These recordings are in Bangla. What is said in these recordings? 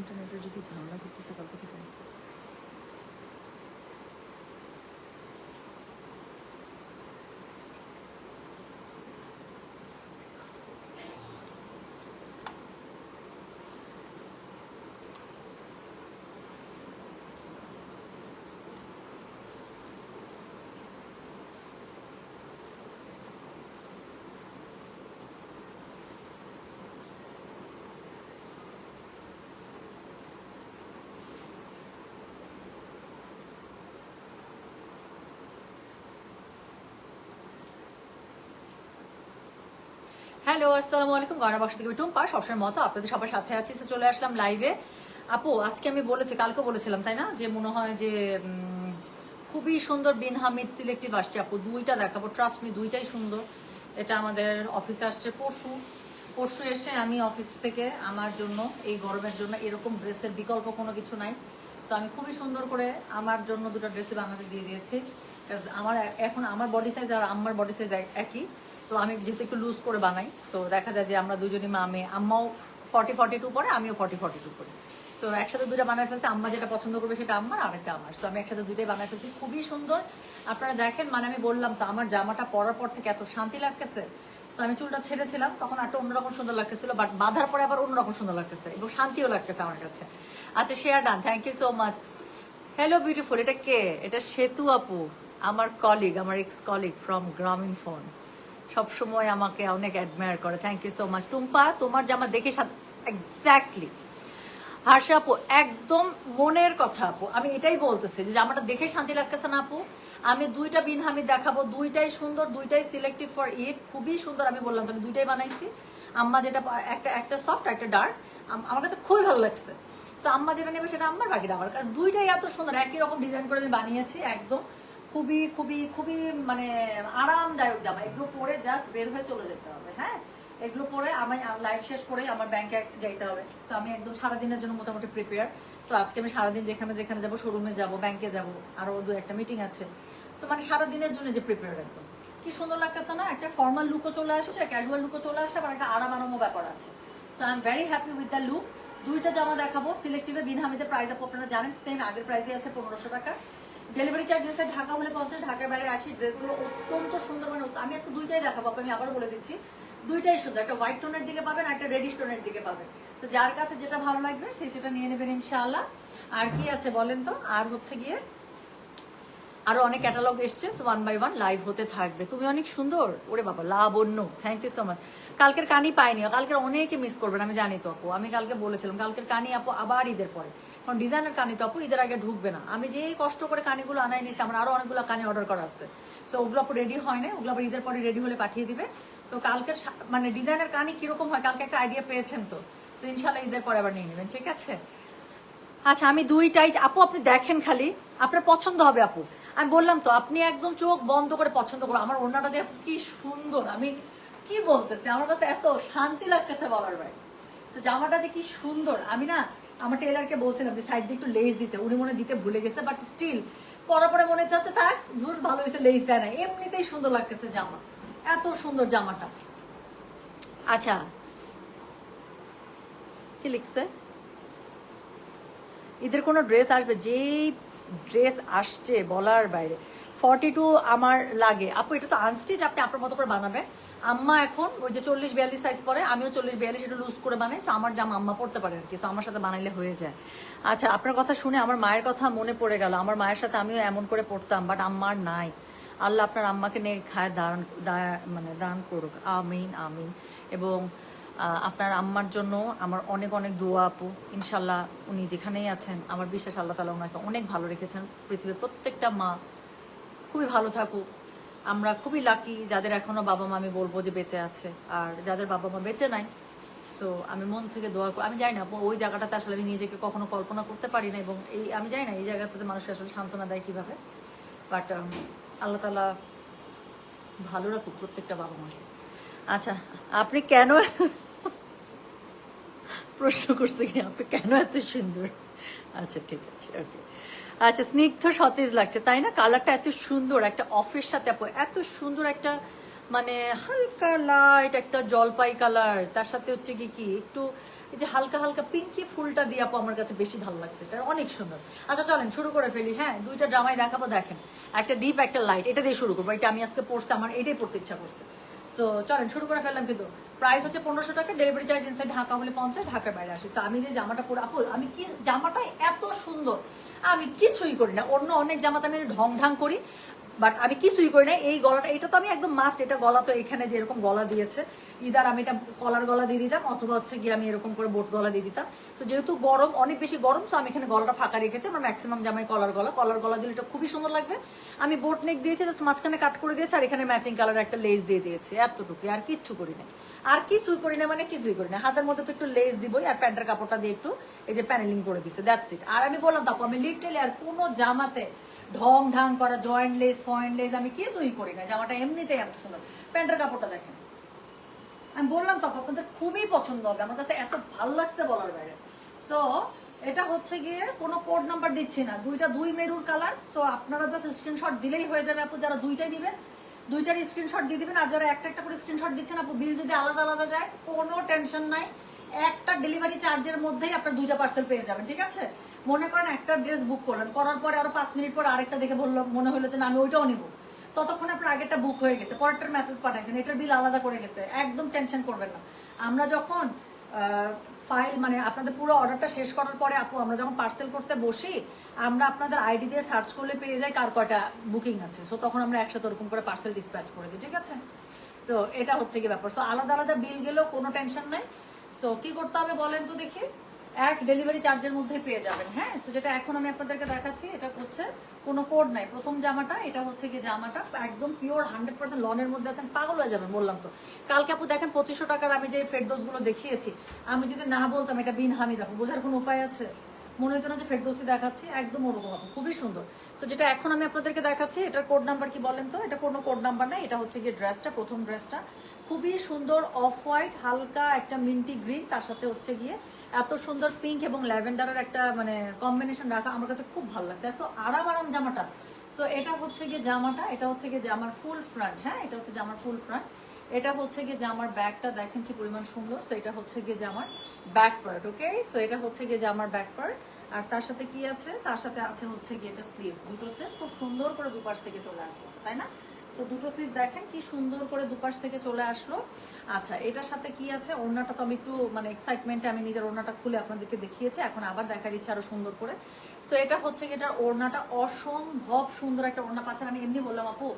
ইন্টারনেটের যদি ঝামেলা করতেছে কালকে থেকে। হ্যালো, আসসালামু আলাইকুম। গয়না বাক্স থেকে টুম্পা, সবসময় মতো আপনাদের সবার সাথে আছি। তো চলে আসলাম লাইভে। আপু, আজকে আমি বলেছি, কালকে বলেছিলাম তাই না, যে মনে হয় যে খুবই সুন্দর বিন হামিদ সিলেক্টিভ আসছে আপু, দুইটা দেখাবো, ট্রাস্ট মি, দুইটাই সুন্দর। এটা আমাদের অফিসে আসছে পরশু এসে আমি অফিস থেকে আমার জন্য, এই গরমের জন্য এরকম ড্রেসের বিকল্প কোনো কিছু নাই। তো আমি খুবই সুন্দর করে আমার জন্য দুটো ড্রেসে বানাতে দিয়ে দিয়েছি। আমার এখন আমার বডি সাইজ আর আম্মার বডি সাইজ একই। তো আমি যেহেতু একটু লুজ করে বানাই, তো দেখা যায় যে আমরা দুজনই মেয়ে, আম্মাও 40-42 পরে, আমিও 40-42 পরে। তো একসাথে দুইটা বানায় ফেলছি। আম্মা যেটা পছন্দ করবে সেটা আম্মার, আরেকটা আমার। তো আমি একসাথে দুইটাই বানায় ফেলছি, খুবই সুন্দর। আপনারা দেখেন, মানে আমি বললাম তো, আমার জামাটা পরার পর থেকে এত শান্তি লাগতেছে। তো আমি চুলটা ছেড়েছিলাম তখন একটা অন্যরকম সুন্দর লাগতেছিল, বাট বাঁধার পরে আবার অন্যরকম সুন্দর লাগতেছে এবং শান্তিও লাগতেছে আমার কাছে। আচ্ছা, share done, thank you so much. Hello beautiful, এটা কে? এটা সেতু আপু, আমার কলিগ, আমার ex colleague from Grameenphone. সবসময় আমাকে অনেক অ্যাডমায়ার করে, thank you so much. Tumpa, তোমার জামা দেখে এক্স্যাক্টলি হার্ষা আপু, একদম মনের কথা আপু, আমি এটাই বলতেছি যে জামাটা দেখে শান্তি লাগতেছে না আপু। আমি দুইটা বিন হামিদ দেখাবো, দুইটাই সুন্দর, দুইটাই সিলেক্টিভ ফর ঈদ, খুবই সুন্দর। আমি বললাম তো আমি দুইটাই বানাইছি। আম্মা যেটা, একটা সফট একটা ডার্ক, আমার কাছে খুবই ভালো লাগছে। তো আম্মা যেটা নেবে সেটা আম্মার, বাকিটা আমার, কারণ দুইটাই এত সুন্দর, একই রকম ডিজাইন করে আমি বানিয়েছি। একদম খুবই খুবই খুবই মানে আরামদায়ক জামা। এগুলো পরে জাস্ট বের হয়ে চলে যেতে হবে। হ্যাঁ, এগুলো পরে আমি লাইভ শেষ করে আমার ব্যাংকে যাইতে হবে। সো আমি একদম সারাদিনের জন্য মোটামুটি প্রিপেয়ার। সো আজকে আমি সারাদিন যেখানে যেখানে যাবো, শোরুমে যাবো, ব্যাংকে যাবো, আরো দু একটা মিটিং আছে। সো মানে সারাদিনের জন্য যে প্রিপেয়ার একদম, কি সুন্দর লাগতেছে না? একটা ফর্মাল লুকও চলে আসছে, ক্যাজুয়াল লুকও চলে আসছে, আবার একটা আরাম আরামও ব্যাপার আছে। So I am very happy with the look. দুইটা জামা দেখাবো সিলেক্টিভে। বিন হামিদের প্রাইস আপু আপনারা জানেন, সেম আগের প্রাইসে আছে 1500 টাকা। ডেলিভারি চার্জ আছে, ঢাকা হলে 50, ঢাকার বাইরে 80। ড্রেসগুলো অত্যন্ত সুন্দর, মানে আমি আজকে দুইটাই দেখাবো, আমি আবার বলে দিচ্ছি, দুইটাই সুন্দর। একটা হোয়াইট টোনের দিকে পাবেন, একটা রেডিশ টোনের দিকে পাবেন। তো যার কাছে যেটা ভালো লাগবে সে সেটা নিয়ে নেবেন ইনশাআল্লাহ। আর কি আছে বলেন তো? আর হচ্ছে গিয়ে আরো অনেক ক্যাটালগ এসছে, ওয়ান বাই ওয়ান লাইভ হতে থাকবে। তুমি অনেক সুন্দর, ওরে বাবা, লাবণ্য, থ্যাংক ইউ সো মাচ। কালকের কানি পাইনি, কালকের অনেকে মিস করবেন আমি জানি তো আপু। আমি কালকে বলেছিলাম কালকের কানি আপু আবার ঈদের পরে, কারণ ডিজাইনের কানি তো আপু ঈদের আগে ঢুকবে না। আমি যে কষ্ট করে কানিগুলো আনাই নিছি, আমার আরো অনেকগুলো কানি অর্ডার করা আছে। সো ওগুলো আপু রেডি হয় না, ওগুলো আবার ঈদের পরে রেডি হলে পাঠিয়ে দিবে। সো কালকের মানে ডিজাইনের কানি কিরকম হয় কালকে একটা আইডিয়া পেয়েছেন তো। সো ইনশাল্লাহ ঈদের পরে আবার নিয়ে নেবেন, ঠিক আছে? আচ্ছা, আমি দুইটাই আপু, আপনি দেখেন খালি, আপনার পছন্দ হবে আপু। আমি বললাম তো, আপনি একদম চোখ বন্ধ করে পছন্দ করুন। আমার ওড়নাটা যে কি সুন্দর, আমি কি বলতেছি, আমার কাছে এত শান্তি লাগতেছে বলার বাইরে। তো জামাটা যে কি সুন্দর, আমি না আমার টেলারকে বলছিলাম যে সাইড দিয়ে একটু লেস দিতে, উনি মনে দিতে ভুলে গেছে, বাট স্টিল পরে পরে মনে হচ্ছে তার ধুর ভালো হয়েছে, লেস দেয় না, এমনিতেই সুন্দর লাগতেছে জামা, এত সুন্দর জামাটা। আচ্ছা, কি লিখছে? ঈদের কোনো ড্রেস আসবে? যেই ড্রেস আসছে বলার বাইরে। 42 আমার লাগে আপু, এটা তো আনস্টিচ, আপনি আপনার মতো করে বানাবেন। আম্মা এখন ওই যে 40-42 সাইজ পরে, আমিও 40-42 একটু লুজ করে বানাই। সো আমার জামা আম্মা পড়তে পারে আর কি, সো আমার সাথে বানাইলে হয়ে যায়। আচ্ছা, আপনার কথা শুনে আমার মায়ের কথা মনে পড়ে গেল। আমার মায়ের সাথে আমিও এমন করে পড়তাম, বাট আম্মার নাই। আল্লাহ আপনার আম্মাকে নিয়ে খায় মানে দান করুক, আমিন আমিন। এবং আপনার আম্মার জন্য আমার অনেক অনেক দোয়া আপু। ইনশাল্লাহ উনি যেখানেই আছেন, আমার বিশ্বাস আল্লাহ তাআলা ওনাকে অনেক ভালো রেখেছেন। পৃথিবীর প্রত্যেকটা মা খুবই ভালো থাকুক। আমরা খুবই লাকি যাদের এখনো বাবা মা আমি বলবো যে বেঁচে আছে, আর যাদের বাবা মা বেঁচে নাই, সো আমি মন থেকে দোয়া করি। আমি জানি না ওই জায়গাটাতে আসলে আমি নিজেকে কখনো কল্পনা করতে পারি না, এবং এই আমি জানি না এই জায়গাটাতে মানুষকে আসলে সান্ত্বনা দেয় কীভাবে, বাট আল্লাহ তাআলা ভালো রাখুক প্রত্যেকটা বাবা মাকে। আচ্ছা, আপনি কেন প্রশ্ন করছে কি আপনি কেন এত সুন্দর? আচ্ছা, ঠিক আছে, ওকে। আচ্ছা, স্নিগ্ধ সতেজ লাগছে তাই না? কালারটা এত সুন্দর, একটা অফের সাথে আপু এত সুন্দর একটা মানে হালকা লাইট একটা জলপাই কালার, তার সাথে হচ্ছে কি কি একটু এই যে হালকা হালকা পিঙ্কি ফুলটা দিয়ে আপু আমার কাছে বেশি ভালো লাগছে, এটা অনেক সুন্দর। আচ্ছা চলেন শুরু করে ফেলি। হ্যাঁ, দুইটা জামাই দেখাবো, দেখেন একটা ডিপ একটা লাইট, এটা দিয়ে শুরু করবো। এটা আমি আজকে পড়ছি, আমার এটাই পড়তে ইচ্ছা করছে। সো চলেন শুরু করে ফেললাম। কিন্তু প্রাইস হচ্ছে 1500 টাকা, ডেলিভারি চার্জ ইনসাইড ঢাকা হলে 50, ঢাকার বাইরে আসি। তো আমি যে জামাটা পরে আপু, আমি কি জামাটা এত সুন্দর, আমি কিছুই করি না। অন্য অনেক জামাতে আমি ঢং ঢাং করি, বাট আমি কিছুই করি না। এই গলাটা, এটা তো আমি একদম মাস্ট, এটা গলা তো এখানে যে এরকম গলা দিয়েছে, ইদার আমি এটা কলার গলা দিয়ে দিতাম, অথবা হচ্ছে গিয়ে আমি এরকম করে বোট গলা দিয়ে দিতাম। তো যেহেতু গরম, অনেক বেশি গরম, তো আমি এখানে গলাটা ফাঁকা রেখেছি। আমার ম্যাক্সিমাম জামাই কলার গলা দিলে এটা খুবই সুন্দর লাগবে। আমি বোট নেক দিয়েছি, জাস্ট মাঝখানে কাট করে দিয়েছি, আর এখানে ম্যাচিং কালার একটা লেস দিয়ে দিয়েছি, এতটুকু, আর কিচ্ছু করি না। আর কিছুই করি না মানে কিছুই করি না। হাতের মধ্যে তো একটু লেস দিবই, আর প্যান্টের কাপড়টা দিয়ে একটু এই যে প্যানেলিং করে দিচ্ছে, দ্যাটস ইট। আর আমি বললাম তারপর আমি লিটারালি আর কোনো জামাতে ঢং ঢাং করা, জয়েন্ট লেস পয়েন্ট লেস আমি কিছুই করি না। জামাটা এমনিতেই এত সুন্দর। প্যান্টের কাপড়টা দেখেন, আমি বললাম তো আপনাদের খুবই পছন্দ হবে, আমার কাছে এত ভালো লাগছে বলার বাইরে। সো এটা হচ্ছে গিয়ে কোনো কোড নাম্বার দিচ্ছি না, দুই মেরুর কালার। সো আপনারা জাস্ট স্ক্রিনশট দিলেই হয়ে যাবে আপু। যারা দুইটাই দিবেন, দুইটার স্ক্রিনশট দিয়ে দিবেন। আর যারা একটা একটা করে স্ক্রিনশট দিচ্ছেন আপু, বিল যদি আলাদা আলাদা যায় কোনো টেনশন নাই, একটা ডেলিভারি চার্জের মধ্যেই আপনার দুইটা পার্সেল পেয়ে যাবেন, ঠিক আছে? মনে করেন একটা ড্রেস বুক করলেন, করার পরে আরো 5 মিনিট পর আরেকটা দেখে বললো, মনে হলো যে না আমি ওইটাও নিবো, ততক্ষণ আপনার আগেরটা বুক হয়ে গেছে, পরেরটার মেসেজ পাঠাইছেন, এটার বিল আলাদা করে গেছে, একদম টেনশন করবেন না। আমরা যখন ফাইল মানে আপনাদের পুরো অর্ডারটা শেষ করার পরে আপু, আমরা যখন পার্সেল করতে বসি, আমরা আপনাদের আইডি দিয়ে সার্চ করলে পেয়ে যাই কার কয়টা বুকিং আছে। সো তখন আমরা একসাথে ওরকম করে পার্সেল ডিসপ্যাচ করে দিই, ঠিক আছে? সো এটা হচ্ছে কি ব্যাপার। সো আলাদা আলাদা বিল গেলেও কোনো টেনশন নাই। সো কি করতে হবে বলেন তো দেখি? এক ডেলিভারি চার্জের মধ্যে পেয়ে যাবেন। হ্যাঁ, সো যেটা এখন আমি আপনাদেরকে দেখাচ্ছি, এটা হচ্ছে কোনো কোড নাই। প্রথম জামাটা, এটা হচ্ছে কি জামাটা একদম পিওর 100% লনের মধ্যে আছেন, পাগল হয়ে যাবেন বললাম তো। কালকে আপু দেখেন 2500 টাকার আমি যে ফেরদৌস গুলো দেখিয়েছি, আমি যদি না বলতাম এটা বিন হামিদ আপু, বোঝার কোনো উপায় আছে? মনে হতো না যে ফেরদৌসি দেখাচ্ছি, একদম ওরকম আপু, খুবই সুন্দর। তো যেটা এখন আমি আপনাদেরকে দেখাচ্ছি, এটার কোড নাম্বার কি বলেন তো? এটা কোনো কোড নাম্বার নাই, এটা হচ্ছে গিয়ে ড্রেসটা, প্রথম ড্রেসটা খুবই সুন্দর, অফ হোয়াইট হালকা একটা মিন্টি গ্রিন, তার সাথে হচ্ছে গিয়ে এত সুন্দর পিঙ্ক এবং ল্যাভেন্ডারের একটা মানে কম্বিনেশন রাখা, আমার কাছে খুব ভালো লাগছে, এত আরাম জামাটা। সো এটা হচ্ছে গিয়ে জামাটা, এটা হচ্ছে গিয়ে জামার ফুল ফ্রন্ট। হ্যাঁ, এটা হচ্ছে জামার ফুল ফ্রন্ট। এটা হচ্ছে গিয়ে জামার ব্যাকটা দেখেন কি পরিমাণ সুন্দর। সো এটা হচ্ছে গিয়ে জামার ব্যাক পার্ট। ওকে, সো এটা হচ্ছে গিয়ে জামার ব্যাক পার্ট। আর তার সাথে কি আছে? তার সাথে আছে হচ্ছে গিয়ে এটা স্লিভস, দুটো স্লিভস খুব সুন্দর করে দুপাশ থেকে চলে আসতেছে, তাই না? তো দুটো স্লিভ দেখেন কি সুন্দর করে দুপাশ থেকে চলে আসলো। আচ্ছা, এটার সাথে কি আছে? ওড়নাটা তো আমি একটু মানে এক্সাইটমেন্টে আমি নিজের ওড়নাটা খুলে আপনাদেরকে দেখিয়েছি, এখন আবার দেখা দিচ্ছে আরো সুন্দর করে। সো এটা হচ্ছে কি, এটার ওড়নাটা অসম্ভব সুন্দর একটা ওড়না পাচ্ছেন। আমি এমনি বললাম আপু,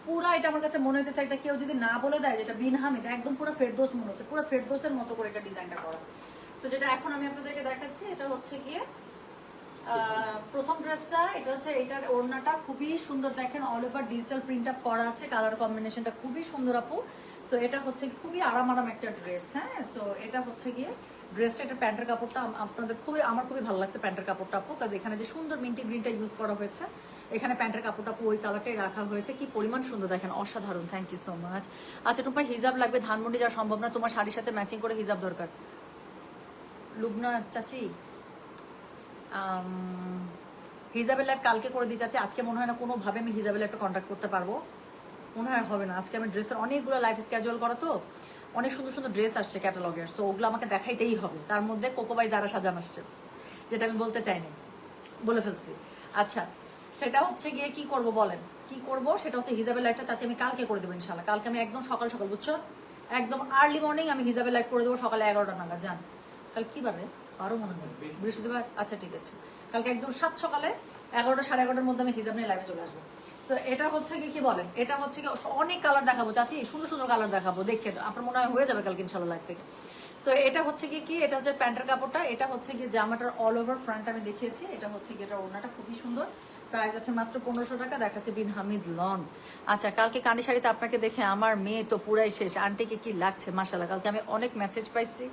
পুরা এটা আমার কাছে মনে হচ্ছে, এটা কেউ যদি না বলে দেয় যেটা বিন হামিদ, একদম পুরো ফেরদৌস মনে হচ্ছে, পুরো ফেরদৌসের মতো করে এটা ডিজাইনটা করা। তো যেটা এখন আমি আপনাদেরকে দেখাচ্ছি, এটা হচ্ছে গিয়ে প্রথম ড্রেসটা। এটা হচ্ছে, এটার ওড়নাটা খুবই সুন্দর, দেখেন all over digital print up করা আছে, কালার কম্বিনেশনটা খুবই সুন্দর আপু। সো এটা হচ্ছে খুবই আরাম একটা ড্রেস। হ্যাঁ, সো এটা হচ্ছে গিয়ে ড্রেসটা, এটা প্যান্টের কাপড়টা আপনাদের আমার খুবই ভালো লাগছে প্যান্টের কাপড়টা আপু, কাজ এখানে যে সুন্দর মিন্টি গ্রিনটা ইউজ করা হয়েছে, এখানে প্যান্টের কাপড়টা ওই কালারটাই রাখা হয়েছে, কি পরিমাণ সুন্দর দেখেন, অসাধারণ। Thank you so much. আচ্ছা, তোমার হিজাব লাগবে, ধানমন্ডি যাওয়া সম্ভব না, তোমার শাড়ির সাথে ম্যাচিং করে হিজাব দরকার। লুবনা চাচি, হিজাবের লাইফ কালকে করে দিতে চাচ্ছি, আজকে মনে হয় না কোনোভাবে আমি হিজাবের লাইফটা কন্ট্যাক্ট করতে পারবো, মনে হয় হবে না। আজকে আমি ড্রেসের অনেকগুলো লাইফ স্ক্যাজুয়াল করা, তো অনেক সুন্দর সুন্দর ড্রেস আসছে ক্যাটালগের, সো ওগুলো আমাকে দেখাইতেই হবে। তার মধ্যে কোকোবাই যারা সাজান আসছে, যেটা আমি বলতে চাইনি, বলে ফেলছি। আচ্ছা, সেটা হচ্ছে গিয়ে কি করব বলেন, কি করব? সেটা হচ্ছে হিজাবের লাইফটা চাচ্ছি আমি কালকে করে দেবো ইনশাল্লাহ। কালকে আমি একদম সকাল সকাল, বুঝছো, একদম আর্লি মর্নিং আমি হিজাবের লাইফ করে দেবো সকালে 11টা নাগাদ। যান, কাল কি বারে? আরো মনে হয় বৃহস্পতিবার। আচ্ছা ঠিক আছে, কালকে একদম 7 সকালে 11টা সাড়ে 11টার মধ্যে আমি হিজাব নিয়ে লাইভে চলে আসবো। সো এটা হচ্ছে কি বলেন, এটা হচ্ছে কি অনেক কালার দেখাবো চাচি, সুন্দর সুন্দর কালার দেখাবো, দেখে আপনার মনে হয় হয়ে যাবে কালকে ইনশাল্লাহ লাইভ থেকে। সো এটা হচ্ছে কি, এটা হচ্ছে প্যান্টের কাপড়টা, এটা হচ্ছে কি জামাটার অল ওভার ফ্রন্ট আমি দেখিয়েছি, এটা হচ্ছে কি এটা ওড়নাটা খুবই সুন্দর, প্রাইস আছে মাত্র 1500 টাকা, দেখাচ্ছে বিন হামিদ লন। আচ্ছা, কালকে কানি শাড়িতে আপনাকে দেখে আমার মেয়ে তো পুরাই শেষ, আন্টিকে কি লাগছে মাশাআল্লাহ। কালকে আমি অনেক মেসেজ পাইছি,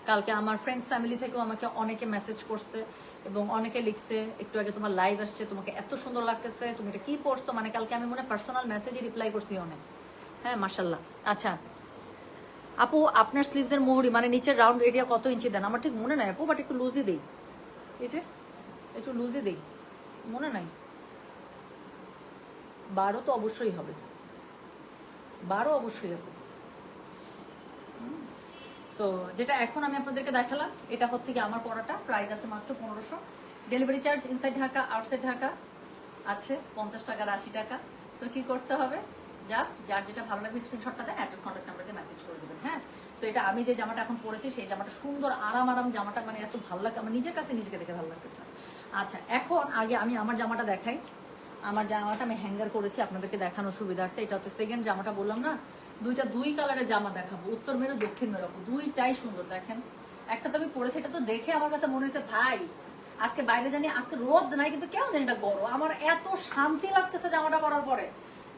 কালকে আমার ফ্রেন্ডস ফ্যামিলি থেকেও আমাকে অনেকে মেসেজ করছে এবং অনেকে লিখছে, একটু আগে তোমার লাইভ আসছে, তোমাকে এত সুন্দর লাগতেছে, তুমি এটা কি পড়ছো, মানে কালকে আমি মনে পার্সোনাল মেসেজে রিপ্লাই করছি অনেক। হ্যাঁ মাশাআল্লাহ। আচ্ছা আপু, আপনার স্লিভসের মোহরি মানে নিচের রাউন্ড এরিয়া কত ইঞ্চি দেন? আমার ঠিক মনে নাই আপু, বাট একটু লুজই দেই, এই যে একটু লুজই দেই, মনে নাই। 12 তো অবশ্যই হবে, 12 অবশ্যই হবে। সো যেটা এখন আমি আপনাদেরকে দেখালাম এটা হচ্ছে কি আমার পড়াটা, প্রাইস আছে মাত্র 1500। Delivery charge inside Dhaka outside Dhaka আছে 50 টাকা আর 80 টাকা। সো কি করতে হবে, জাস্ট যার যেটা ভালো লাগবে স্ক্রিনশটটা দেন, অ্যাড্রেস কন্ট্যাক্ট নাম্বার দিয়ে মেসেজ করে দেবেন। হ্যাঁ, সো এটা আমি যে জামাটা এখন পরেছি সেই জামাটা সুন্দর আরাম আরাম জামাটা, মানে এত ভালো লাগে আমার নিজের কাছে, নিজেকে দেখে ভালো লাগতেছে। আচ্ছা এখন আগে আমি আমার জামাটা দেখাই। আমার জামাটা আমি হ্যাঙ্গার করেছি আপনাদেরকে দেখানোর সুবিধার্থে। এটা হচ্ছে সেকেন্ড জামাটা, বললাম না দুই কালারের জামা দেখাবো, উত্তর মেরু দক্ষিণ মেরু, দুইটাই সুন্দর। দেখেন একটা তো আমি পরেছি, এটা তো দেখে আমার কাছে মনে হয়েছে ভাই আজকে বাইরে জানি আজকে রোদ নাই কিন্তু কেমন জানি এটা গরম, আমার এত শান্তি লাগতেছে জামাটা পরার পরে।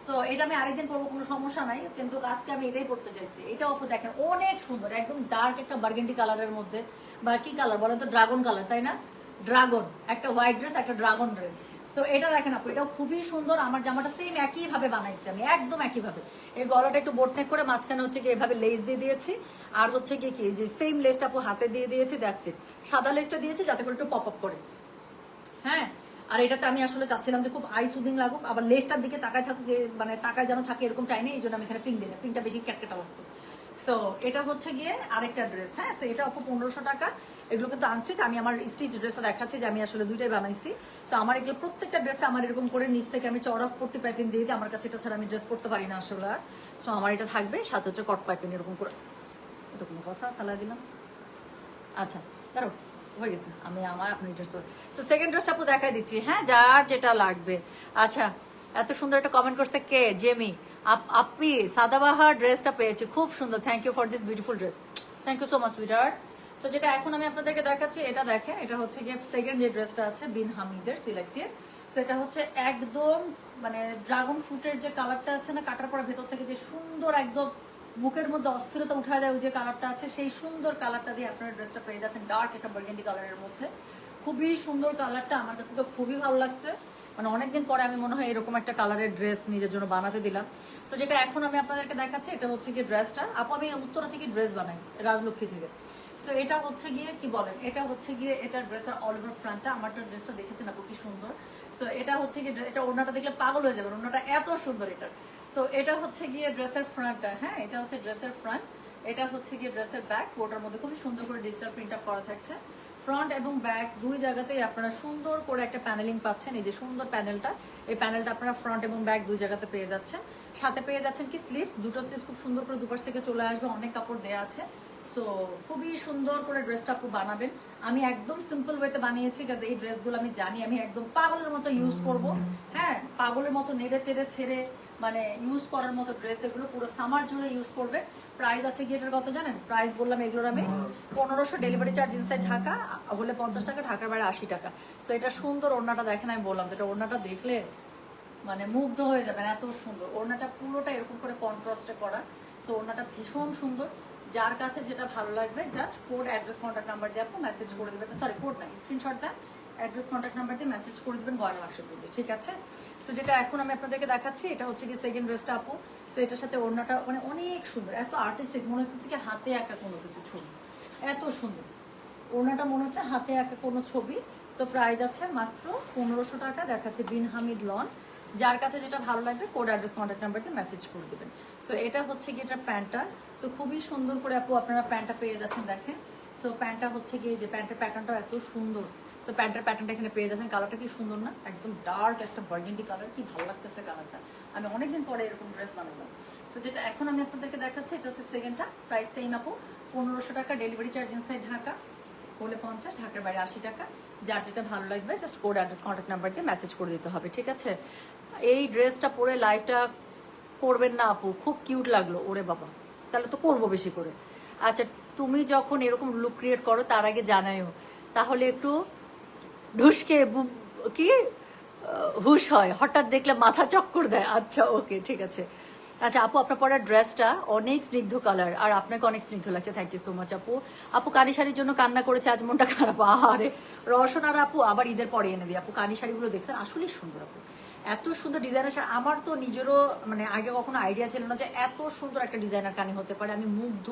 সো এটা আমি আরেকদিন পরবো, কোনো সমস্যা নাই, কিন্তু আজকে আমি এটাই পড়তে চাইছি। এটাও দেখেন অনেক সুন্দর, একদম ডার্ক একটা বার্গেন্ডি কালারের মধ্যে, বা কি কালার বলেন তো, ড্রাগন কালার তাই না, ড্রাগন, একটা হোয়াইট ড্রেস একটা ড্রাগন ড্রেস। সো এটা দেখেন আপু, এটাও খুবই সুন্দর। আমার জামাটা সেম একই ভাবে বানাইছি আমি, একদম একই ভাবে। এই গলাটা একটু বোটনেক করে মাঝখানে হচ্ছে কি এভাবে লেস দিয়ে দিয়েছি, আর হচ্ছে কি কি যে সেম লেসটা আপু হাতে দিয়ে দিয়েছি, দ্যাটস ইট। সাদা লেসটা দিয়েছি যাতে করে একটু পপ আপ করে। হ্যাঁ, আর এটাতে আমি আসলে চাচ্ছিলাম যে খুব আই সুদিং লাগুক, আবার লেসটার দিকে তাকায় থাকুক, মানে তাকায় যেন থাকে এরকম চাইনি, এই জন্য আমি এখানে পিঙ্ক দিই না, পিঙ্কটা বেশি ক্যাটকেটা লাগতো। সো এটা হচ্ছে গিয়ে আরেকটা ড্রেস। হ্যাঁ, সো এটা আপু 1500 টাকা। এগুলো কিন্তু আনস্টিচ, আমি আমার স্টিচ ড্রেসটা দেখাচ্ছি যে আমি আসলে দুইটাই বানাইছি। সো আমার এগুলো প্রত্যেকটা ড্রেসে আমার এরকম করে নিচ থেকে আমি চড়া পট্টি পাইপিং দিয়ে দিই, আমার কাছে এটা ছাড়া আমি ড্রেস পরতে পারি না আসলে। আর সো আমার এটা থাকবে, সাথে হচ্ছে কট পাইপিং এরকম করে। এটা কোনো কথা ফেলা দিলাম। আচ্ছা দাঁড়ো, হয়ে গেছে, আমি আমার আপনি ড্রেস। সো সেকেন্ড ড্রেসটা আপু দেখাই দিচ্ছি, হ্যাঁ যার যেটা লাগবে। আচ্ছা এত সুন্দর একটা কমেন্ট করছে কে, জেমি আপনি সাদাবাহার ড্রেসটা পেয়েছি, খুব সুন্দর, thank you for this beautiful dress, thank you so much sweetheart. So যেটা এখন আমি আপনাদেরকে দেখাচ্ছি এটা দেখেন, এটা হচ্ছে গিয়ে সেকেন্ড যে ড্রেসটা আছে বিন হামিদের সিলেক্টেড। সো এটা হচ্ছে একদম মানে ড্রাগন ফ্রুটের যে কালারটা আছে না, কাটার পর ভেতর থেকে যে সুন্দর একদম বুকের মধ্যে অস্থিরতা উঠায় দেয় ওই যে কালারটা আছে, সেই সুন্দর কালারটা দিয়ে আপনারা ড্রেসটা পেয়ে যাচ্ছেন, ডার্ক একটা বার্গেন্ডি কালারের মধ্যে। খুবই সুন্দর কালারটা, আমার কাছে তো খুবই ভালো লাগছে, মানে অনেকদিন পরে আমি মনে হয় এরকম একটা কালারের ড্রেস নিজের জন্য বানাতে দিলাম। সো যেটা এখন আমি আপনাদেরকে দেখাচ্ছি এটা হচ্ছে গিয়ে ড্রেসটা, আপু আমি উত্তরা থেকে ড্রেস বানাই, রাজলক্ষ্মী থেকে। সো এটা হচ্ছে গিয়ে কি বলেন, এটা হচ্ছে গিয়ে এটা ড্রেসের অল ওভার ফ্রন্টটা, আমার তো ড্রেসটা দেখেছেন আপু কি সুন্দর। সো এটা হচ্ছে গিয়ে এটা ওড়নাটা দেখলে পাগল হয়ে যাবেন, ওড়নাটা এত সুন্দর এটা। সো এটা হচ্ছে গিয়ে ড্রেসের ফ্রন্টটা, হ্যাঁ এটা হচ্ছে ড্রেসের ফ্রন্ট, এটা হচ্ছে গিয়ে ড্রেসের ব্যাক। ওটার মধ্যে খুবই সুন্দর করে ডিজিটাল প্রিন্ট আপ করা থাকছে। ফ্রন্ট এবং ব্যাক দুই জায়গাতেই আপনারা সুন্দর করে একটা প্যানেলিং পাচ্ছেন, এই যে সুন্দর প্যানেলটা, এই প্যানেলটা আপনারা ফ্রন্ট এবং ব্যাক দুই জায়গাতে পেয়ে যাচ্ছেন। সাথে পেয়ে যাচ্ছেন কি স্লিভস, দুটো স্লিভস খুব সুন্দর করে দুপাশ থেকে চলে আসবে, অনেক কাপড় দেওয়া আছে। সো খুবই সুন্দর করে ড্রেসটা আপু বানাবেন। আমি একদম সিম্পল ওয়েতে বানিয়েছি, কারণ এই ড্রেসগুলো আমি জানি আমি একদম পাগলের মতো ইউজ করব। হ্যাঁ, পাগলের মতো নেড়ে চেড়ে ছেড়ে মানে ইউজ করার মতো ড্রেস, এগুলো পুরো সামার জুড়ে ইউজ করবে। প্রাইস আছে কি এটার কত জানেন, প্রাইস বললাম এগুলোর আমি 1500, ডেলিভারি চার্জ ইনসাইড ঢাকা হলে 50 টাকা, ঢাকার বাইরে 80 টাকা। সো এটা সুন্দর ওড়নাটা দেখেন, আমি বললাম এটা ওড়নাটা দেখলে মানে মুগ্ধ হয়ে যাবেন, এত সুন্দর ওড়নাটা, পুরোটা এরকম করে কন্ট্রাস্টে করা। সো ওড়নাটা ভীষণ সুন্দর, যার কাছে যেটা ভালো লাগবে just code address contact number দিয়ে আপনি মেসেজ করে দেবেন, সরি কোড না স্ক্রিনশট দেন, অ্যাড্রেস কন্ট্যাক্ট নাম্বার দিয়ে মেসেজ করে দেবেন গয়না বাক্স পেজে, ঠিক আছে। সো যেটা এখন আমি আপনাদেরকে দেখাচ্ছি এটা হচ্ছে কি সেকেন্ড ড্রেসটা আপু। সো এটার সাথে ওড়নাটা মানে অনেক সুন্দর, এত আর্টিস্টিক মনে হচ্ছে কি হাতে আঁকা কোনো কিছু ছবি, এত সুন্দর ওড়নাটা মনে হচ্ছে হাতে আঁকা কোনো ছবি। সো প্রাইস আছে মাত্র 1500 টাকা, দেখাচ্ছে বিন হামিদ লন। যার কাছে যেটা ভালো লাগবে কোড অ্যাড্রেস কন্ট্যাক্ট নাম্বার দিয়ে মেসেজ করে দেবেন। সো এটা হচ্ছে কি এটার প্যান্টটা। সো খুবই সুন্দর করে আপু আপনারা প্যান্টটা পেয়ে যাচ্ছেন, দেখেন। সো প্যান্টটা হচ্ছে গিয়ে যে প্যান্টের প্যাটার্নটাও এত সুন্দর। সো প্যান্টের প্যাটার্নটা এখানে পেয়ে যাচ্ছেন, কালারটা কি সুন্দর না, একদম ডার্ক একটা বার্গেন্ডি কালার, কি ভালো লাগতেছে কালারটা, আমি অনেকদিন পরে এরকম ড্রেস বানালাম। সো যেটা এখন আমি আপনাদেরকে দেখাচ্ছি এটা হচ্ছে সেকেন্ডটা, প্রাইস সেম আপু 1500 টাকা, ডেলিভারি চার্জ ইনসাইড ঢাকা হলে 50, ঢাকার বাইরে 80 টাকা। যার যেটা ভালো লাগবে just code address contact number দিয়ে মেসেজ করে দিতে হবে, ঠিক আছে। এই ড্রেসটা পরে লাইভটা করবেন না আপু, খুব কিউট লাগলো, ওরে বাবা তাহলে তো করবো বেশি করে। আচ্ছা তুমি যখন এরকম লুক ক্রিয়েট করো তার আগে জানাইও, তাহলে একটু ঢুসকে কি হুশ হয়, হঠাৎ দেখলে মাথা চক্কর দেয়। আচ্ছা ওকে ঠিক আছে। আচ্ছা আপু আপনার পরার ড্রেসটা অনেক স্নিগ্ধ কালার, আর আপনাকে অনেক স্নিগ্ধ লাগছে, থ্যাংক ইউ সো মাচ আপু। আপু কানি শাড়ির জন্য কান্না করেছে, আজ মনটা খারাপ, আরে রসন আর আপু আবার ঈদের পরে এনে দিই। আপু কানি শাড়িগুলো দেখছেন আসলেই সুন্দর আপু, এত সুন্দর ডিজাইনার শাড়ি, আমার তো নিজেরও মানে আগে কখনো আইডিয়া ছিল না যে এত সুন্দর একটা ডিজাইনার কানি হতে পারে, আমি মুগ্ধ।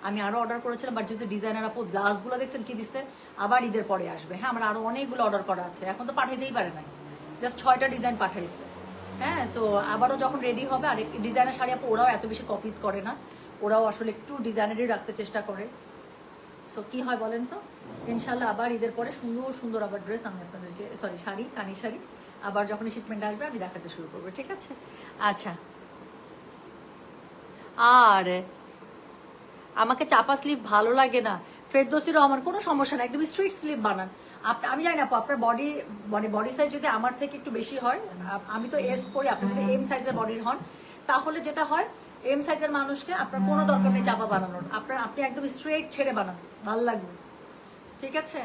আমি আরো অর্ডার করেছিলাম, বাট যেহেতু ডিজাইনার আপু ব্লাউজগুলো দেখছেন কি দিচ্ছে, আবার ঈদের পরে আসবে। হ্যাঁ আমার আরো অনেকগুলো অর্ডার করা আছে, এখন তো পাঠাইতেই পারে না, জাস্ট 6টা ডিজাইন পাঠাইছে। হ্যাঁ সো আবারও যখন রেডি হবে, আর ডিজাইনার শাড়ি আপু ওরাও এত বেশি কপিস করে না, ওরাও আসলে একটু ডিজাইনারই রাখতে চেষ্টা করে। সো কি হয় বলেন তো, ইনশাল্লাহ আবার ঈদের পরে সুন্দর সুন্দর আবার ড্রেস আমি আপনাদেরকে, সরি শাড়ি, কানি শাড়ি আবার যখন শিপমেন্ট আসবে আমি দেখাতে শুরু করবো, ঠিক আছে? আচ্ছা, আর আমাকে চাপা স্লিভ ভালো লাগে না, ফেরদৌসি রহমান, কোনো সমস্যা না, একদম স্ট্রিট স্লিভ বানান। আমি জানি না আপু, আপনার বডি মানে বডি সাইজ যদি আমার থেকে একটু বেশি হয়, আমি তো এস পরি, আপনি যদি এম সাইজের বডির হন, তাহলে যেটা হয় এম সাইজের মানুষকে আপনার কোনো দরকার নেই চাপা বানানোর, আপনি একদম স্ট্রেট ছেড়ে বানান, ভালো লাগবে, ঠিক আছে?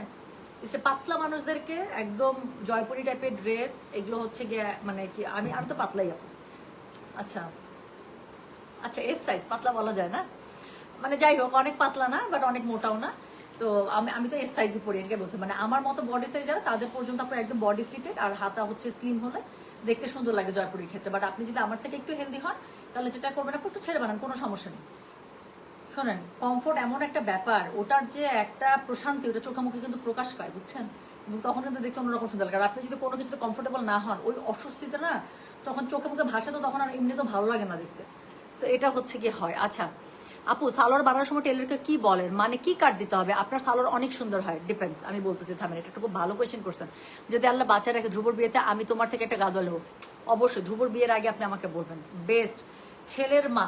পাতলা মানুষদেরকে একদম জয়পুরি টাইপের ড্রেস, এগুলো হচ্ছে গিয়ে মানে কি, আমি তো পাতলাই আপু। আচ্ছা আচ্ছা, এস সাইজ পাতলা বলা যায় না, মানে যাই হোক, অনেক পাতলা না বাট অনেক মোটাও না। তো আমি তো এস সাইজই পরি, এটাকে বলছি, মানে আমার মতো বডি সাইজ যারা তাদের পর্যন্ত আপনার একদম বডি ফিটেড আর হাতা হচ্ছে স্লিম হলে দেখতে সুন্দর লাগে জয়পুরের ক্ষেত্রে। বাট আপনি যদি আমার থেকে একটু হেলদি হন, তাহলে যেটা করবেন আপনি একটু ছেড়ে বানান, কোনো সমস্যা নেই। শোনেন, কমফোর্ট এমন একটা ব্যাপার, ওটার যে একটা প্রশান্তি, ওটা চোখামুখে কিন্তু প্রকাশ পায়, বুঝছেন? এবং তখন কিন্তু দেখতে অন্যরকম সুন্দর লাগে। আর আপনি যদি কোনো কিছুতে কমফোর্টেবল না হন, ওই অস্বস্তিতে না তখন চোখে মুখে ভাষা, তো তখন আর এমনি তো ভালো লাগে না দেখতে। সো এটা হচ্ছে কি হয়। আচ্ছা আপু, সালোয়ার বানানোর সময় টেলারকে কি বলেন, মানে কি কাট দিতে হবে? আপনার সালোয়ার অনেক সুন্দর হয়, ডিপেন্ডস। আমি বলতেছি থামেন, এটা খুব ভালো কোয়েশ্চেন করছেন। যদি আল্লাহ বাচ্চা রাখে ধ্রুবর বিয়েতে আমি তোমার থেকে একটা গাদোয়াল নেবো, অবশ্যই ধ্রুবর বিয়ের আগে আপনি আমাকে বলবেন। বেস্ট ছেলের মা,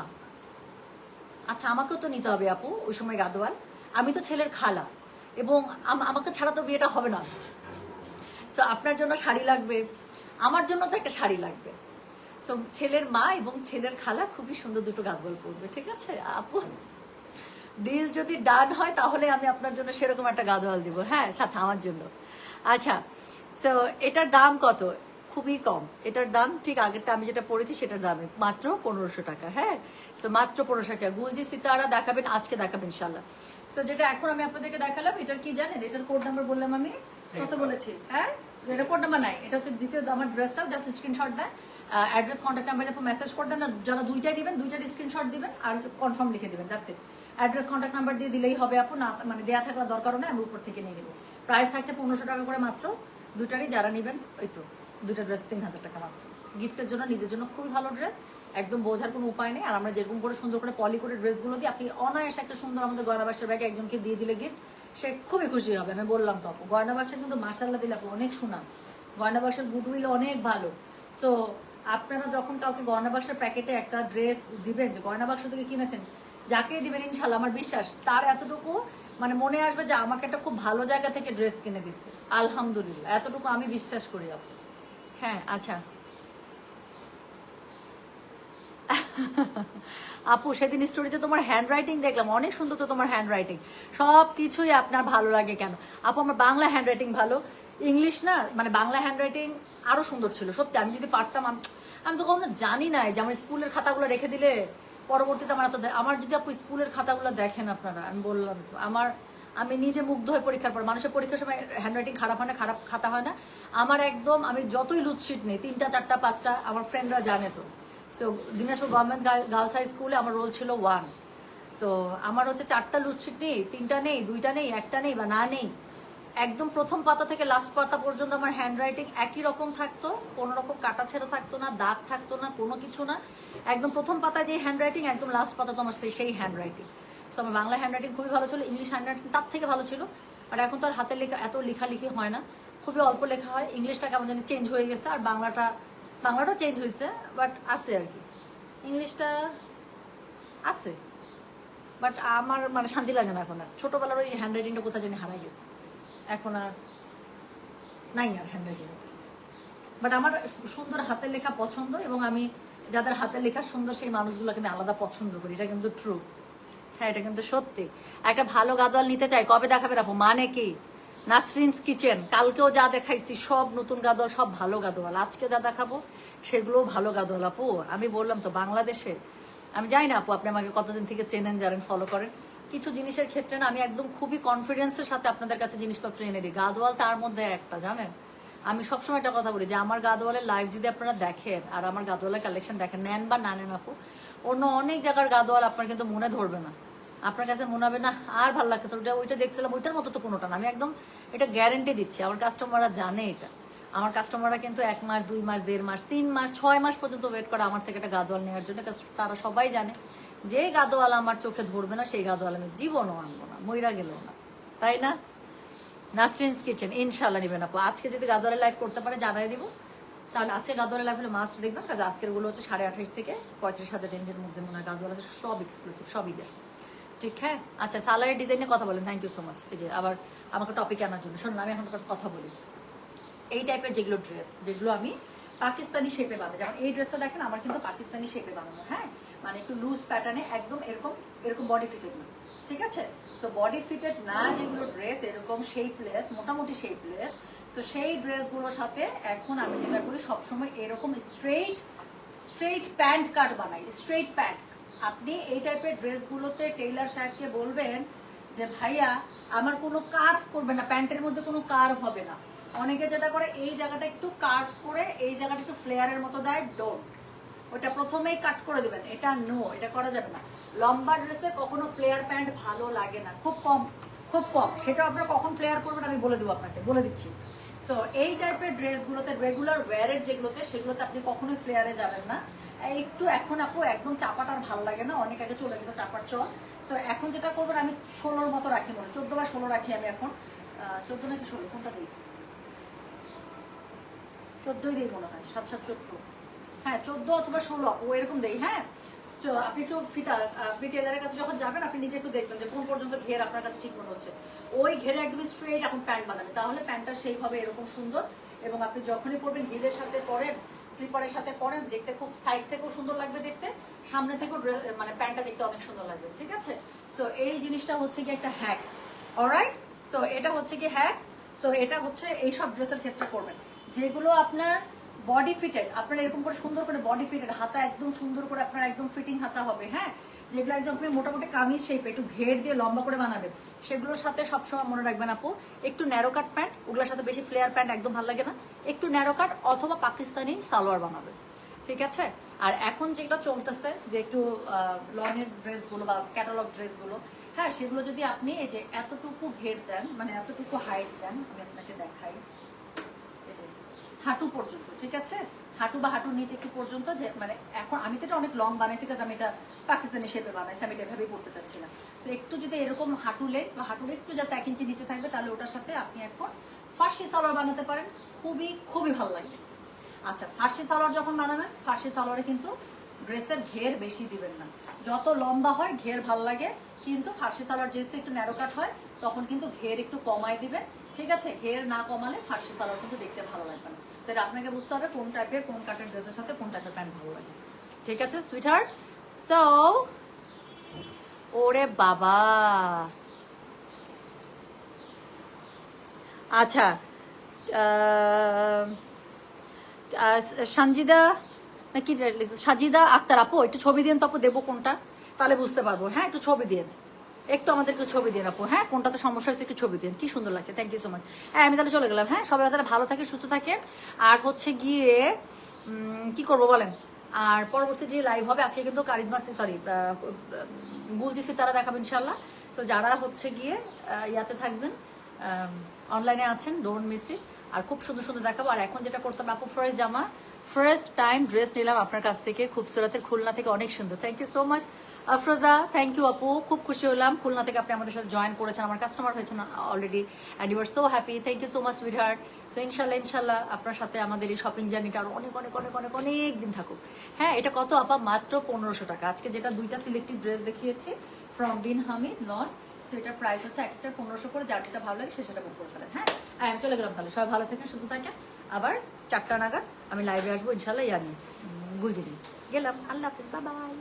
আচ্ছা আমাকেও তো নিতে হবে আপু ওই সময় গাদোয়াল, আমি তো ছেলের খালা, এবং আমাকে ছাড়া তো বিয়েটা হবে না। সো আপনার জন্য শাড়ি লাগবে, আমার জন্য তো একটা শাড়ি লাগবে। সো ছেলের মা এবং ছেলের খালা খুবই সুন্দর দুটো গাদোয়াল পরবে, ঠিক আছে আপু? ডিল যদি ডান হয় তাহলে আমি আপনার জন্য সেরকম একটা গাদোয়াল দিব, হ্যাঁ, সাথে আমার জন্য। আচ্ছা, সো এটার দাম কত? খুবই কম এটার দাম, ঠিক আগেরটা আমি যেটা পড়েছি সেটার দাম মাত্র 1500 টাকা। হ্যাঁ, সো মাত্র 1500 টাকা। গুলজি সিতারা দেখাবেন, আজকে দেখাবেন ইনশাল্লাহ। সো যেটা এখন আমি আপনাদেরকে দেখালাম, এটার কি জানেন, এটার কোড নাম্বার বললাম আমি কত বলেছি? হ্যাঁ, এটা কোড নাম্বার নাই, এটা হচ্ছে দ্বিতীয় আমার ড্রেসটা, জাস্ট স্ক্রিনশট দেন, অ্যাড্রেস কন্ট্যাক্ট নাম্বার আপনি মেসেজ করে দেন, যারা দুইটাই দিবেন দুইটার স্ক্রিনশট দিবেন আর কনফার্ম লিখে দিবেন, that's it. Address contact number দিয়ে দিলেই হবে আপু, না মানে দেওয়া থাকার দরকারও নেই, আমি উপর থেকে নিয়ে নেবো। প্রাইস থাকছে 1500 টাকা করে মাত্র দুইটারই, যারা নেবেন ওই তো দুইটা ড্রেস 3000 টাকা মাত্র। গিফটের জন্য, নিজের জন্য খুবই ভালো ড্রেস, একদম বোঝার কোনো উপায় নেই। আর আমরা যেরকম করে সুন্দর করে পলি করে ড্রেসগুলো দিই, আপনি অনায়াসে একটা সুন্দর আমাদের গয়না বাক্সের ব্যাগে একজনকে দিয়ে দিলে গিফট, সে খুবই খুশি হবে। আমি বললাম তো আপু, গয়না বাক্সে কিন্তু মাশাআল্লাহ দিলে আপু অনেক সুনাম, গয়না বাক্সের গুডউইল অনেক ভালো। সো আপনারা যখন কাউকে গয়না বাক্সের প্যাকেটে একটা ড্রেস দিবেন, যে গয়না বাক্স থেকে কিনেছেন, যাকে দিবেন ইনশাল্লাহ আমার বিশ্বাস তার এতটুকু মানে মনে আসবে যে আমাকে একটা খুব ভালো জায়গা থেকে ড্রেস কিনে দিচ্ছে, আলহামদুলিল্লাহ, এতটুকু আমি বিশ্বাস করি আপু। হ্যাঁ আচ্ছা আপু, সেদিন স্টোরিতে তোমার হ্যান্ড রাইটিং দেখলাম, অনেক সুন্দর তো তোমার হ্যান্ড রাইটিং, সব কিছুই আপনার ভালো লাগে কেন আপু? আমার বাংলা হ্যান্ড রাইটিং ভালো, ইংলিশ না, মানে বাংলা হ্যান্ড রাইটিং আরো সুন্দর ছিল সত্যি। আমি যদি পারতাম, আমি তো কখনো জানি না যে আমার স্কুলের খাতাগুলো রেখে দিলে পরবর্তীতে আমার যদি আপু স্কুলের খাতাগুলো দেখেন আপনারা, আমি বললাম তো আমি নিজে মুগ্ধ হয়ে পরীক্ষার পর, মানুষের পরীক্ষার সময় হ্যান্ড রাইটিং খারাপ হয় না, খারাপ খাতা হয় না আমার একদম। আমি যতই লুটশিট নেই, 3টা 4টা 5টা, আমার ফ্রেন্ডরা জানে তো। So Dinajpur government girls high স্কুলে আমার রোল ছিল 1। তো আমার হচ্ছে 4টা লুটশিট নেই, 3টা নেই, 2টা নেই, 1টা নেই বা না নেই, একদম প্রথম পাতা থেকে লাস্ট পাতা পর্যন্ত আমার হ্যান্ড রাইটিং একই রকম থাকতো, কোনো রকম কাটা ছেঁড়া থাকতো না, দাগ থাকতো না, কোনো কিছু না। একদম প্রথম পাতায় যে হ্যান্ড রাইটিং, একদম লাস্ট পাতা তো আমার সেই হ্যান্ড রাইটিং। সো আমার বাংলা হ্যান্ড রাইটিং খুবই ভালো ছিল, ইংলিশ হ্যান্ড রাইটিং তার থেকে ভালো ছিল। আর এখন তো আর হাতের লেখা এত লেখালেখি হয় না, খুবই অল্প লেখা হয়। ইংলিশটা কেমন জানি চেঞ্জ হয়ে গেছে, আর বাংলাটাও চেঞ্জ হয়েছে, বাট আছে আর কি। ইংলিশটা আছে, বাট আমার মানে শান্তি লাগে না এখন আর। ছোটবেলার ওই হ্যান্ড রাইটিংটা কোথায় জানি হারাই গেছে, এখন আর নাই আর হ্যান্ড রাইটিং। বাট আমার সুন্দর হাতের লেখা পছন্দ, এবং আমি যাদের হাতের লেখা সুন্দর সেই মানুষগুলোকে আমি আলাদা পছন্দ করি, এটা কিন্তু ট্রু। হ্যাঁ, এটা কিন্তু সত্যি। একটা ভালো গাদোয়াল নিতে চাই, কবে দেখাবে আপু? মানে কি, নাসরিনস কিচেন, কালকেও যা দেখাইছি সব নতুন গাদোয়াল, সব ভালো গাদোয়াল। আজকে যা দেখাবো সেগুলোও ভালো গাদোয়াল আপু। আমি বললাম তো, বাংলাদেশে আমি জানি না আপু আপনি আমাকে কতদিন থেকে চেনেন, জানেন, ফলো করেন, কিছু জিনিসের ক্ষেত্রে না আমি একদম খুবই কনফিডেন্সের সাথে আপনাদের কাছে জিনিসপত্র এনে দিই। গাদোয়াল তার মধ্যে একটা, জানেন, আমি সবসময় একটা কথা বলি যে আমার গাদোয়ালের লাইভ যদি আপনারা দেখেন আর আমার গাদোয়ালের কালেকশন দেখেন, নেন বা না নেন আপু, অন্য অনেক জায়গার গাদোয়াল আপনার কিন্তু মনে ধরবে না, আপনার কাছে মনে হবে না আর ভালো লাগছে ওইটা দেখছিলাম, ওইটার মতো তো কোনোটা না। আমি একদম এটা গ্যারেন্টি দিচ্ছি, আমার কাস্টমাররা জানে এটা। আমার কাস্টমাররা কিন্তু 1 মাস 2 মাস 1.5 মাস 3 মাস 6 মাস পর্যন্ত ওয়েট করে আমার থেকে একটা গাদোয়াল নেওয়ার জন্য, তারা সবাই জানে যে গাদোয়ালা আমার চোখে ধরবে না সেই গাদোয়ালা আমি জীবনও আনবো না, মইরা গেলেও না, তাই না? নাসরিনস কিচেন ইনশাল্লাহ নেবেন আপু। আজকে যদি গাদোয়ালা লাইভ করতে পারে জানাই দিব, তাহলে আজকে গাদোয়ালা লাইভ হলে মাস্ট দেখবেন, কাজ আজকের গুলো হচ্ছে 28,500 থেকে 35,000 রেঞ্জের মধ্যে মনে হয় গাদোয়ালা সব এক্সক্লুসিভ, সবই দেয়। ঠিক হ্যাঁ, আচ্ছা সালোয়ারের ডিজাইন নিয়ে কথা বলেন, থ্যাংক ইউ সো মাচ। এই যে আবার আমাকে টপিক আনার জন্য। শোনুন, আমি এখন কথা বলি। এই টাইপের যেগুলো ড্রেস, যেগুলো আমি পাকিস্তানি শেপে বানাই, যেমন এই ড্রেসটা দেখেন আমার কিন্তু পাকিস্তানি শেপে বানানো, হ্যাঁ, মানে একটু লুজ প্যাটার্নে, একদম এরকম এরকম বডি ফিটেড না, ঠিক আছে? সো বডি ফিটেড না যেগুলো ড্রেস, এরকম শেপলেস, মোটামুটি শেপলেস, তো সেই ড্রেসগুলোর সাথে এখন আমি যেটা করি সবসময় এরকম স্ট্রেইট প্যান্ট কাট বানাই, স্ট্রেইট প্যান্ট। আপনি এই টাইপের ড্রেসগুলোতে টেইলার সাহেবকে বলবেন যে ভাইয়া আমার কোনো কার্ভ করবে না, প্যান্টের মধ্যে কোনো কার্ভ হবে না। অনেকে যেটা করে এই জায়গাটা একটু কার্ভ করে এই জায়গাটা একটু ফ্লেয়ারের মতো দেয়, ডোন্ট, ওটা প্রথমেই কাট করে দেবেন, এটা নো, এটা করা যাবে না। লম্বা ড্রেসে কখনো ফ্লেয়ার প্যান্ট ভালো লাগে না, খুব কম, খুব কম। সেটা আপনারা কখন ফ্লেয়ার করবেন আমি বলে দেবো আপনাকে, বলে দিচ্ছি। সো এই টাইপের ড্রেসগুলোতে, রেগুলার ওয়্যারের যেগুলোতে, সেগুলোতে আপনি কখনোই ফ্লেয়ারে যাবেন না। একটু এখন আপু একদম চাপাটা আর ভালো লাগে না, অনেক আগে চলে গেছে চাপার চল। সো এখন যেটা করবেন, আমি 16 মতো রাখি, মনে 14 বা 16 রাখি আমি এখন। 14 নাকি 16 কোনটা দিই, 14ই দিই মনে হয়, 7 7 14, হ্যাঁ 14 অথবা 16 ও এরকম দেই। হ্যাঁ, আপনি একটু আপনি টেলারের কাছে যখন যাবেন আপনি নিজে একটু দেখবেন যে কোন পর্যন্ত ঘের আপনার কাছে ঠিক মনে হচ্ছে, ওই ঘেরে একদম স্ট্রেট এখন প্যান্ট বানাবেন, তাহলে প্যান্টটা সেইভাবে এরকম সুন্দর। এবং আপনি যখনই পরবেন হিলের সাথে পরেন, স্লিপারের সাথে পরেন, দেখতে খুব সাইড থেকেও সুন্দর লাগবে দেখতে, সামনে থেকেও মানে প্যান্টটা দেখতে অনেক সুন্দর লাগবে, ঠিক আছে? সো এই জিনিসটা হচ্ছে কি একটা হ্যাক্স, অলরাইট? সো এটা হচ্ছে কি হ্যাক্স। সো এটা হচ্ছে এইসব ড্রেসের ক্ষেত্রে করবেন যেগুলো আপনার বডি ফিটেড, আপনার এরকম করে সুন্দর করে বডি ফিটেড, হাতা একদম সুন্দর করে আপনার একদম ফিটিং হাতা হবে, হ্যাঁ, যেগুলো একদম আপনি মোটামুটি কামিজ শেপে একটু ঘের দিয়ে লম্বা করে বানাবেন, সেগুলোর সাথে সবসময় মনে রাখবেন আপু একটু ন্যারো কাট প্যান্ট, ওগুলোর সাথে বেশি ফ্লেয়ার প্যান্ট একদম ভালো লাগে না, একটু ন্যারো কাট অথবা পাকিস্তানি সালোয়ার বানাবেন, ঠিক আছে? আর এখন যেটা চলতেছে যে একটু লনের ড্রেসগুলো বা ক্যাটালগ ড্রেসগুলো, হ্যাঁ, সেগুলো যদি আপনি এই যে এতটুকু ঘের দেন, মানে এতটুকু হাইট দেন, আমি আপনাকে দেখাই, হাঁটু পর্যন্ত, ঠিক আছে? হাঁটু বা হাঁটুর নিচে একটু পর্যন্ত, যে মানে এখন আমি তো এটা অনেক লং বানাইছি, কারণ আমি এটা পাকিস্তানি শেপে বানাইছি, আমি এটা এভাবেই পড়তে চাচ্ছি না। তো একটু যদি এরকম হাঁটুলে বা হাঁটুলে একটু জাস্ট 1 ইঞ্চি নিচে থাকবে, তাহলে ওটার সাথে আপনি এখন ফার্সি সালোয়ার বানাতে পারেন, খুবই খুবই ভালো লাগবে। আচ্ছা, ফার্সি সালোয়ার যখন বানাবেন, ফার্সি সালোয়ারে কিন্তু ড্রেসের ঘের বেশি দিবেন না, যত লম্বা হয় ঘের ভালো লাগে, কিন্তু ফার্সি সালোয়ার যেহেতু একটু ন্যারো কাট হয়, তখন কিন্তু ঘের একটু কমাই দিবেন, ঠিক আছে? ঘের না কমালে ফার্সি সালোয়ার কিন্তু দেখতে ভালো লাগবে না। সেটা আপনাকে বুঝতে হবে কোন টাইপের, কোন কাটের ড্রেসের সাথে কোন টাইপের প্যান্ট ভালো লাগে, ঠিক আছে সুইট হার্ট? সো ওরে বাবা, আচ্ছা সঞ্জিদা নাকি সাজিদা আক্তার আপু, একটু ছবি দিন তো আপু, দেবো কোনটা তাহলে বুঝতে পারবো। হ্যাঁ, একটু ছবি দিন, একটু আমাদেরকে ছবি দিন আপু, হ্যাঁ, কোনটাতে সমস্যা হয়েছে একটু ছবি দিন, কি সুন্দর লাগছে, থ্যাংক ইউ সো মাচ। হ্যাঁ, আমি তাহলে চলে গেলাম। হ্যাঁ, সবাই তাহলে ভালো থাকে, সুস্থ থাকেন। আর হচ্ছে গিয়ে কি করব বলেন, আর পরবর্তী যে লাইভ হবে আজকে কিন্তু কারিজমা সরি বুলজিসি তারা দেখাবেন ইনশাল্লাহ। সো যারা হচ্ছে গিয়ে ইয়াতে থাকবেন, অনলাইনে আছেন, ডোন্ট মিস ইট। আর খুব সুন্দর সুন্দর দেখাবো। আর এখন যেটা করতাম আপু, ফ্রেশ জামা, ফার্স্ট টাইম ড্রেস নিলাম আপনার কাছ থেকে, খুবসুরতের, খুলনা থেকে, অনেক সুন্দর, thank you so much. Afroza, thank you আপু, খুব খুশি হলাম খুলনা থেকে আপনি আমাদের সাথে জয়েন করেছেন, আমার কাস্টমার হয়েছেন already, and you are so happy, thank you so much sweetheart. So ইনশাল্লাহ আপনার সাথে আমাদের এই শপিং জার্নিটা আরো অনেক অনেক অনেক অনেক অনেক দিন থাকুক। হ্যাঁ, এটা কত আপা? মাত্র 1500 টাকা। আজকে যেটা 2টা সিলেক্টিভ ড্রেস দেখিয়েছি from Bin Hamid lawn, so এটার প্রাইস হচ্ছে একটা 1500 করে, যার যেটা ভালো লাগে সে সেটা বুক করে ফেলেন। হ্যাঁ, আমি চলে গেলাম তাহলে, সবাই ভালো থাকেন, সুস্থ থাকেন। আবার 4টা নাগাদ আমি লাইভে আসবো ইনশাল্লাহ, ইয়ানি গুলজিনি গেলাম, আল্লাহ হাফিজ, বাই বাই।